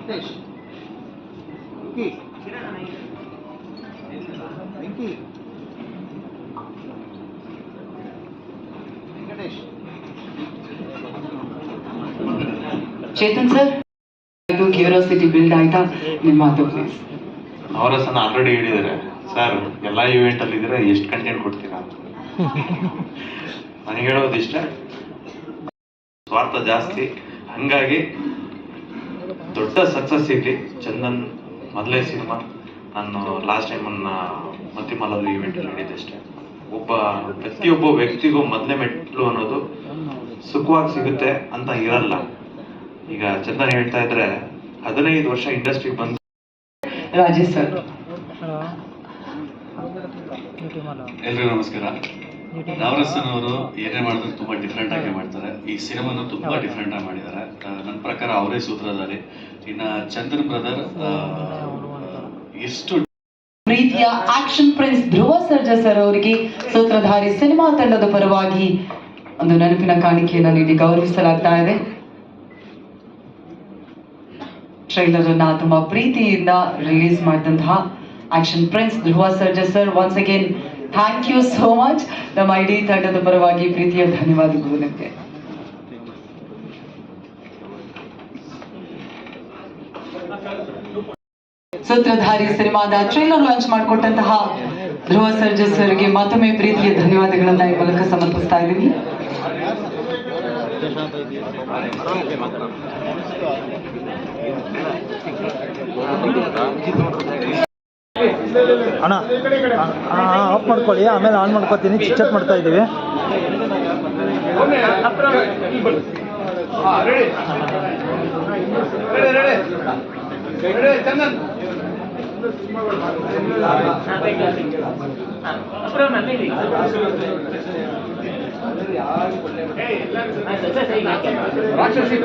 Venkatesh Venky Venky Venkatesh Chetan sir, ಇದು curiosity build ಆಯ್ತಾ? ನಿಮ್ಮ ಮಾತು ಪ್ಲೀಸ್. ಅವರ ಸಹ ಆಲ್ರೆಡಿ ಹೇಳಿದ್ದಾರೆ ಸರ್, ಎಲ್ಲ ಇವೆಂಟ್ ಅಲ್ಲಿ ಇದ್ರೆ ಎಷ್ಟು ಕಂಟೆಂಟ್ ಕೊಡ್ತೀರಾ ಅಂತ. ನನಗೆ ಹೇಳೋದು ಇಷ್ಟ, ಸ್ವಾರ್ಥ ಜಾಸ್ತಿ, ಹಂಗಾಗಿ ದೊಡ್ಡ ಸಕ್ಸಸ್ ಸಿಗ್ಲಿ. ಚಂದನ್ ಮೊದಲೇ ಸಿನಿಮಾ, ನಾನು ಲಾಸ್ಟ್ ಟೈಮ್ ಮತ್ತಿಮಲ್ಲಲ್ಲಿ ಇವೆಂಟ್ ಅಲ್ಲಿ ಹೇಳಿದ್ದೆ ಅಷ್ಟೇ. ಪ್ರತಿಯೊಬ್ಬ ವ್ಯಕ್ತಿಗೂ ಮೊದಲೇ ಮೆಟ್ಲು ಅನ್ನೋದು ಸುಖವಾಗಿ ಸಿಗುತ್ತೆ ಅಂತ ಇರಲ್ಲ. ಈಗ ಚಂದನ್ ಹೇಳ್ತಾ ಇದ್ರೆ 15 ವರ್ಷ ಇಂಡಸ್ಟ್ರಿಗೆ ಬಂದು ರಾಜೇಶ್ ಸರ್. ಎಲ್ರಿಗೂ ನಮಸ್ಕಾರ. ನವರಸನ್ ಅವರು ಏನೇ ಮಾಡಿದ್ರು ತುಂಬಾ ಡಿಫ್ರೆಂಟ್ ಆಗಿ ಮಾಡ್ತಾರೆ. ಈ ಸಿನಿಮಾನು ತುಂಬಾ ಡಿಫ್ರೆಂಟ್ ಆಗಿ ಮಾಡಿದ್ದಾರೆ. ನನ್ನ ಪ್ರಕಾರ ಅವರೇ ಸೂತ್ರಧಾರಿ. ಇನ್ನ ಚಂದನ್ ಬ್ರದರ್ ಎಷ್ಟು ಪ್ರೀತಿಯ action prince Dhruva Sarja sir ಅವರಿಗೆ ಸೂತ್ರಧಾರಿ ಸಿನಿಮಾ ತಂಡದ ಪರವಾಗಿ ಒಂದು ನೆನಪಿನ ಕಾಣಿಕೆಯನ್ನು ನೀಡಿ ಗೌರವಿಸಲಾಗ್ತಾ ಇದೆ. ಟ್ರೈಲರ್ ಅನ್ನ ತುಂಬಾ ಪ್ರೀತಿಯಿಂದ ರಿಲೀಸ್ ಮಾಡಿದಂತಹ action prince Dhruva Sarja sir, once again thank you so much. ನಮ್ಮ ಇಡೀ ತಂಡದ ಪರವಾಗಿ ಪ್ರೀತಿಯ ಧನ್ಯವಾದಗಳು ನಿಮಗೆ. ಸೂತ್ರಧಾರಿ ಸಿನಿಮಾದ ಟ್ರೈಲರ್ ಲಾಂಚ್ ಮಾಡಿಕೊಟ್ಟಂತಹ ಧ್ರುವ ಸರ್ಜಾ ಸರ್ಗೆ ಮತ್ತೊಮ್ಮೆ ಪ್ರೀತಿಯ ಧನ್ಯವಾದಗಳನ್ನ ಈ ಮೂಲಕ ಸಮರ್ಪಿಸ್ತಾ ಇದ್ದೀವಿ. ಅಣ್ಣ ಆಫ್ ಮಾಡ್ಕೊಳ್ಳಿ, ಆಮೇಲೆ ಆನ್ ಮಾಡ್ಕೊತೀನಿ. ಚೆಕ್ ಮಾಡ್ತಾ ಇದ್ದೀವಿ. ಚಂದನ್ ರಾಕ್ಷಸಿ